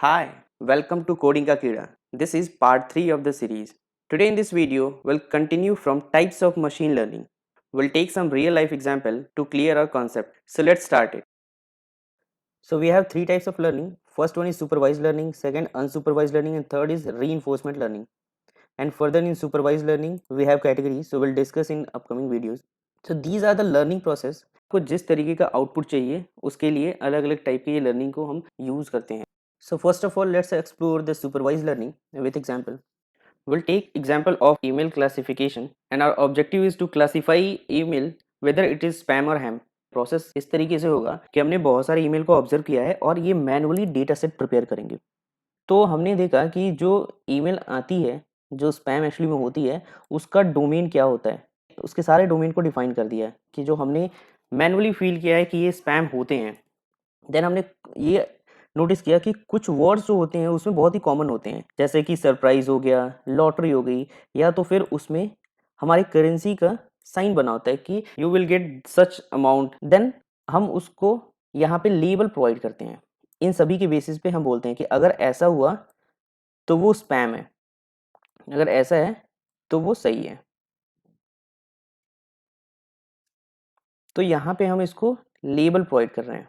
Hi, welcome to Coding Ka Kida. This is part 3 of the series. Today in this video, we'll continue from types of machine learning. We'll take some real life example to clear our concept. So let's start it. So we have three types of learning. First one is supervised learning, second unsupervised learning, and third is reinforcement learning. And further in supervised learning, we have categories. So we'll discuss in upcoming videos. So these are the learning process. को जिस तरीके का output चाहिए उसके लिए अलग अलग type की ये लर्निंग को हम यूज करते हैं. So first of all, let's explore the supervised learning with example. We'll take example of email classification and our objective is to classify email whether it is spam or ham. Process इस तरीके से होगा कि हमने बहुत सारे email को observe किया है और ये मैनुअली डेटा सेट प्रिपेयर करेंगे. तो हमने देखा कि जो ईमेल आती है, जो स्पैम एक्चुअली में होती है, उसका डोमेन क्या होता है. उसके सारे डोमेन को डिफाइन कर दिया है कि जो हमने मैनुअली फील किया है कि ये स्पैम होते हैं. देन हमने ये नोटिस किया कि कुछ वर्ड्स जो होते हैं उसमें बहुत ही कॉमन होते हैं, जैसे कि सरप्राइज हो गया, लॉटरी हो गई, या तो फिर उसमें हमारी करेंसी का साइन बना होता है कि you will get such amount. Then हम उसको यहाँ पे लेबल प्रोवाइड करते हैं. इन सभी के बेसिस पे हम बोलते हैं कि अगर ऐसा हुआ तो वो स्पैम है, अगर ऐसा है तो वो सही है. तो यहाँ पे हम इसको लेबल प्रोवाइड कर रहे हैं,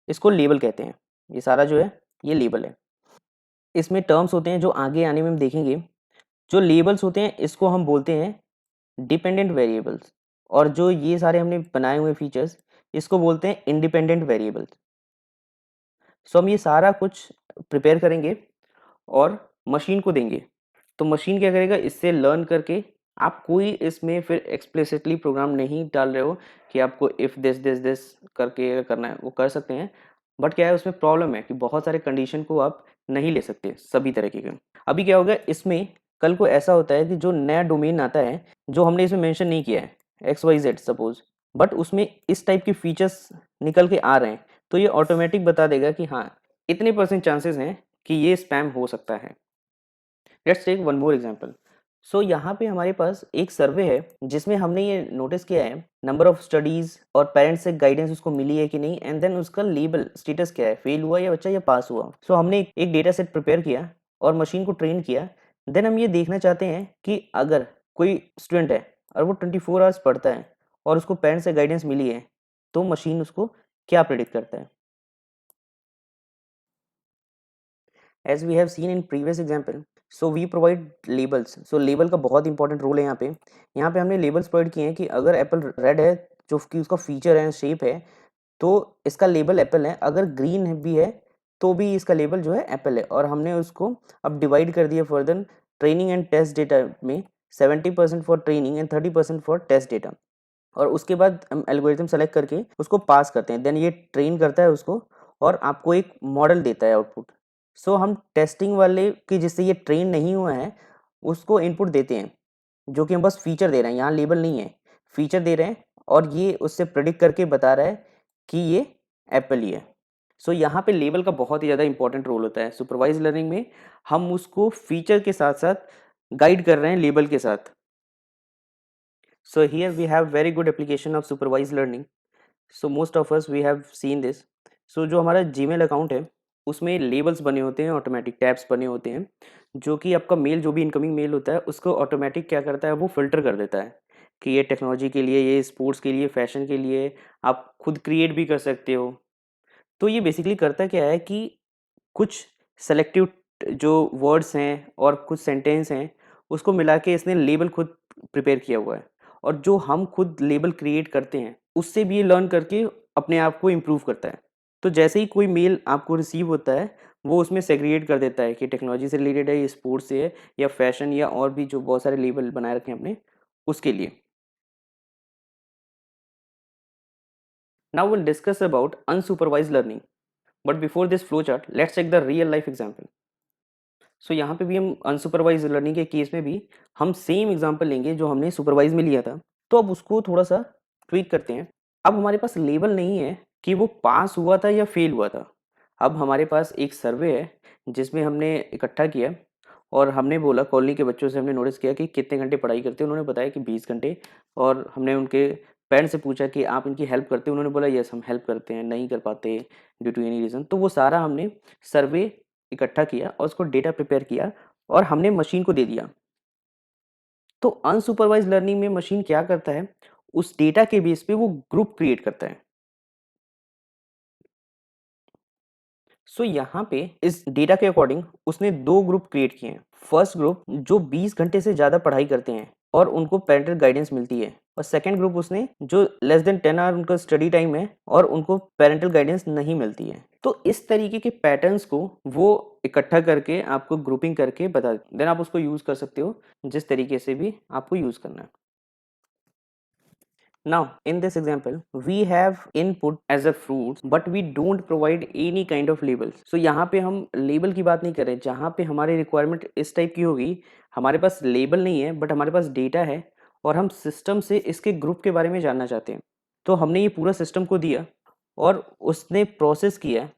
इसको लेबल कहते हैं. ये सारा जो है ये लेबल है. इसमें टर्म्स होते हैं जो आगे आने में हम देखेंगे. जो लेबल्स होते हैं इसको हम बोलते हैं डिपेंडेंट वेरिएबल्स, और जो ये सारे हमने बनाए हुए फीचर्स इसको बोलते हैं इंडिपेंडेंट वेरिएबल्स. सो हम ये सारा कुछ प्रिपेयर करेंगे और मशीन को देंगे. तो मशीन क्या करेगा, इससे लर्न करके आप कोई इसमें फिर एक्सप्लिसिटली प्रोग्राम नहीं डाल रहे हो कि आपको इफ़ दिस दिस दिस करके करना है, वो कर सकते हैं. बट क्या है, उसमें प्रॉब्लम है कि बहुत सारे कंडीशन को आप नहीं ले सकते सभी तरीके के. अभी क्या होगा, इसमें कल को ऐसा होता है कि जो नया डोमेन आता है जो हमने इसमें मेंशन नहीं किया है, x y z suppose, but उसमें इस टाइप के फीचर्स निकल के आ रहे हैं, तो ये ऑटोमेटिक बता देगा कि हाँ, इतने % चांसेस हैं कि ये स्पैम हो सकता है. Let's take one more example. So यहाँ पे हमारे पास एक सर्वे है जिसमें हमने ये नोटिस किया है नंबर ऑफ स्टडीज और पेरेंट्स से गाइडेंस उसको मिली है कि नहीं, एंड देन उसका लेबल स्टेटस क्या है, फेल हुआ या बच्चा या पास हुआ. सो हमने एक डेटा सेट प्रिपेयर किया और मशीन को ट्रेन किया. देन हम ये देखना चाहते हैं कि अगर कोई स्टूडेंट है और वो 24 आवर्स पढ़ता है और उसको पेरेंट्स से गाइडेंस मिली है, तो मशीन उसको क्या प्रेडिक्ट करता है. As we have seen in previous example, so we provide labels. So label का बहुत इंपॉर्टेंट रोल है यहाँ पे. यहाँ पे हमने लेबल्स प्रोवाइड किए हैं कि अगर एप्पल रेड है, जो कि उसका फीचर है, शेप है, तो इसका लेबल एप्पल है. अगर ग्रीन भी है तो भी इसका लेबल जो है एप्पल है. और हमने उसको अब डिवाइड कर दिया further training and test data में, 70% for training and 30% for test data. और उसके बाद हम एल्गोरिथम सेलेक्ट करके उसको पास करते हैं. देन ये ट्रेन करता है उसको और आपको एक मॉडल देता है आउटपुट. सो हम टेस्टिंग वाले कि जिससे ये ट्रेन नहीं हुआ है उसको इनपुट देते हैं, जो कि हम बस फीचर दे रहे हैं, यहाँ लेबल नहीं है, फीचर दे रहे हैं, और ये उससे प्रेडिक्ट करके बता रहा है कि ये एप्पल ही है. सो यहाँ पे लेबल का बहुत ही ज़्यादा इंपॉर्टेंट रोल होता है. सुपरवाइज लर्निंग में हम उसको फीचर के साथ साथ गाइड कर रहे हैं लेबल के साथ. So here we have very good application of supervised learning. So most of us we have seen this. So जो हमारा Gmail अकाउंट है उसमें लेबल्स बने होते हैं, ऑटोमेटिक टैब्स बने होते हैं, जो कि आपका मेल जो भी इनकमिंग मेल होता है उसको ऑटोमेटिक क्या करता है, वो फिल्टर कर देता है कि ये टेक्नोलॉजी के लिए, ये स्पोर्ट्स के लिए, फैशन के लिए, आप खुद क्रिएट भी कर सकते हो. तो ये बेसिकली करता क्या है कि कुछ सेलेक्टिव जो वर्ड्स हैं और कुछ सेंटेंस हैं उसको मिला के इसने लेबल खुद प्रिपेयर किया हुआ है. और जो हम खुद लेबल क्रिएट करते हैं उससे भी ये लर्न करके अपने आप को इम्प्रूव करता है. तो जैसे ही कोई मेल आपको रिसीव होता है वो उसमें सेग्रीगेट कर देता है कि टेक्नोलॉजी से रिलेटेड है, ये स्पोर्ट्स से है, या फैशन, या और भी जो बहुत सारे लेबल बनाए रखे हैं अपने उसके लिए. Now will discuss about unsupervised learning. But before this flow chart let's check the real life example. So यहाँ पे भी हम अनसुपरवाइज लर्निंग के केस में भी हम सेम एग्जांपल लेंगे जो हमने सुपरवाइज में लिया था. तो अब उसको थोड़ा सा ट्वीक करते हैं. अब हमारे पास लेबल नहीं है कि वो पास हुआ था या फेल हुआ था. अब हमारे पास एक सर्वे है जिसमें हमने इकट्ठा किया और हमने बोला, कॉलोनी के बच्चों से हमने नोटिस किया कि कितने घंटे पढ़ाई करते हैं. उन्होंने बताया कि 20 घंटे. और हमने उनके पेरेंट्स से पूछा कि आप इनकी हेल्प करते हैं, उन्होंने बोला यस हम हेल्प करते हैं, नहीं कर पाते ड्यू टू एनी रीज़न. तो वो सारा हमने सर्वे इकट्ठा किया और उसको डेटा प्रिपेयर किया और हमने मशीन को दे दिया। तो अनसुपरवाइज्ड लर्निंग में मशीन क्या करता है, उस डेटा के बेस पे वो ग्रुप क्रिएट करता है। सो यहाँ पे इस डेटा के अकॉर्डिंग उसने 2 ग्रुप क्रिएट किए हैं। फर्स्ट ग्रुप जो 20 घंटे से ज़्यादा पढ़ाई करते हैं और उनको पैरेंटल गाइडेंस मिलती है, और सेकंड ग्रुप उसने जो लेस देन 10 आवर उनका स्टडी टाइम है और उनको पैरेंटल गाइडेंस नहीं मिलती है। तो इस तरीके के पैटर्न्स को वो इकट्ठा करके आपको ग्रुपिंग करके बता देन आप उसको यूज़ कर सकते हो जिस तरीके से भी आपको यूज़ करना है। Now, in this example, we have input as a fruits, but we don't provide any kind of labels. So यहाँ पे हम लेबल की बात नहीं कर रहे, जहाँ पे हमारी रिक्वायरमेंट इस टाइप की होगी, हमारे पास लेबल नहीं है बट हमारे पास डेटा है और हम सिस्टम से इसके ग्रुप के बारे में जानना चाहते हैं। तो हमने ये पूरा सिस्टम को दिया और उसने प्रोसेस किया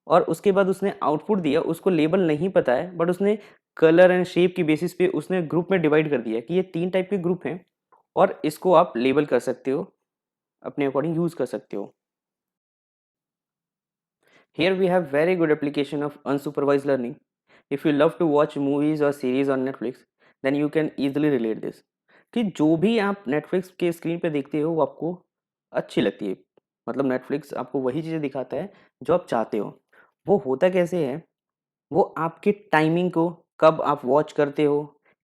और उसके बाद उसने आउटपुट दिया। उसको लेबल नहीं पता है बट उसने कलर एंड शेप की बेसिस पे उसने ग्रुप में डिवाइड कर दिया कि ये 3 टाइप के ग्रुप हैं और इसको आप लेबल कर सकते हो, अपने अकॉर्डिंग यूज कर सकते हो। Here we have very good application of unsupervised learning. If you love to watch movies or series on Netflix, then you can easily relate this. कि जो भी आप Netflix के स्क्रीन पे देखते हो वो आपको अच्छी लगती है, मतलब Netflix आपको वही चीज़ें दिखाता है जो आप चाहते हो। वो होता कैसे है, वो आपके टाइमिंग को कब आप वॉच करते हो,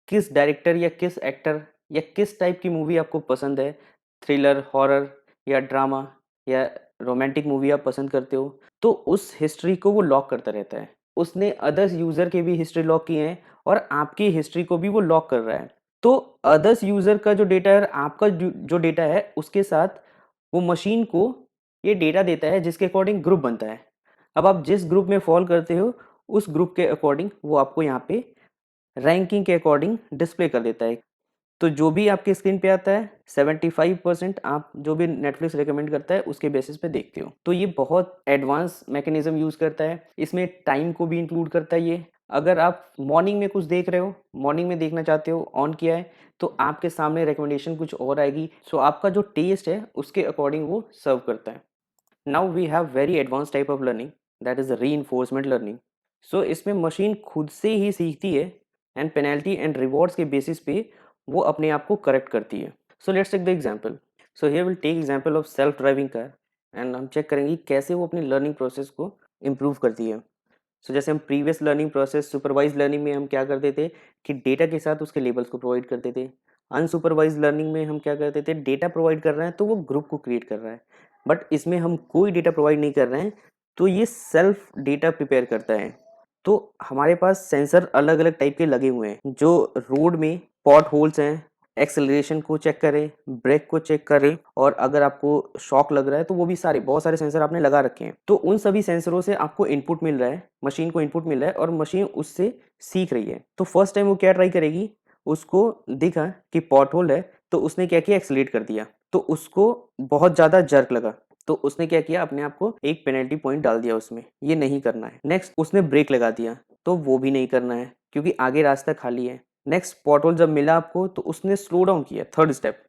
किस डायरेक्टर या किस एक्टर या किस टाइप की मूवी आपको पसंद है, थ्रिलर, हॉरर या ड्रामा या रोमांटिक मूवी आप पसंद करते हो, तो उस हिस्ट्री को वो लॉक करता रहता है। उसने अदर्स यूज़र के भी हिस्ट्री लॉक किए हैं और आपकी हिस्ट्री को भी वो लॉक कर रहा है। तो अदर्स यूज़र का जो डेटा है, आपका जो डेटा है, उसके साथ वो मशीन को ये डेटा देता है जिसके अकॉर्डिंग ग्रुप बनता है। अब आप जिस ग्रुप में फॉल करते हो उस ग्रुप के अकॉर्डिंग वो आपको यहाँ पे रैंकिंग के अकॉर्डिंग डिस्प्ले कर देता है। तो जो भी आपके स्क्रीन पे आता है 75% आप जो भी नेटफ्लिक्स रिकमेंड करता है उसके बेसिस पे देखते हो। तो ये बहुत एडवांस मैकेनिज्म यूज़ करता है। इसमें टाइम को भी इंक्लूड करता है ये। अगर आप मॉर्निंग में कुछ देख रहे हो, मॉर्निंग में देखना चाहते हो, ऑन किया है, तो आपके सामने रिकमेंडेशन कुछ और आएगी। सो आपका जो टेस्ट है उसके अकॉर्डिंग वो सर्व करता है। Now we have very advanced type of learning, that is reinforcement learning. So इसमें मशीन खुद से ही सीखती है एंड पेनल्टी एंड रिवॉर्ड्स के बेसिस पे वो अपने आप को करेक्ट करती है। So let's take the example. So here will take example of self driving car and हम चेक करेंगे कैसे वो अपनी लर्निंग प्रोसेस को इम्प्रूव करती है। सो जैसे हम previous learning process supervise learning में हम क्या करते थे कि डेटा के साथ उसके लेबल्स को प्रोवाइड करते थे। अनसुपरवाइज लर्निंग में हम क्या करते थे, डेटा प्रोवाइड कर रहे हैं तो वो ग्रुप को क्रिएट कर रहा है, बट इसमें हम कोई डेटा प्रोवाइड नहीं कर रहे हैं तो ये सेल्फ डेटा प्रिपेयर करता है। तो हमारे पास सेंसर अलग अलग टाइप के लगे हुए हैं जो रोड में पॉट होल्स हैं, एक्सेलरेशन को चेक करें, ब्रेक को चेक करें, और अगर आपको शॉक लग रहा है तो वो भी सारे बहुत सारे सेंसर आपने लगा रखे हैं। तो उन सभी सेंसरों से आपको इनपुट मिल रहा है, मशीन को इनपुट मिल रहा है और मशीन उससे सीख रही है। तो फर्स्ट टाइम वो क्या ट्राई करेगी, उसको दिखा कि पॉट होल है तो उसने क्या किया, एक्सेलरेट कर दिया, तो उसको बहुत ज़्यादा जर्क लगा तो उसने क्या किया, अपने आप को एक पेनल्टी पॉइंट डाल दिया उसमें, ये नहीं करना है। नेक्स्ट उसने ब्रेक लगा दिया तो वो भी नहीं करना है क्योंकि आगे रास्ता खाली है। नेक्स्ट पॉटहोल जब मिला आपको तो उसने स्लो डाउन किया, थर्ड स्टेप,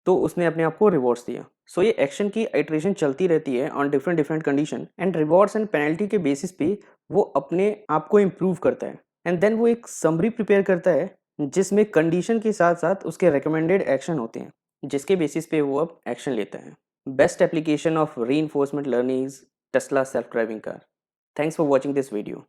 तो उसने अपने आप को रिवॉर्ड्स दिया। सो ये एक्शन की आइटरेशन चलती रहती है on different different condition and rewards and penalty के बेसिस पे वो अपने आप को इम्प्रूव करता है एंड देन वो एक समरी प्रिपेयर करता है जिसमें कंडीशन के साथ साथ उसके रिकमेंडेड एक्शन होते हैं जिसके बेसिस पे वो अब एक्शन लेता है। Best application of reinforcement learning is Tesla self-driving car. Thanks for watching this video.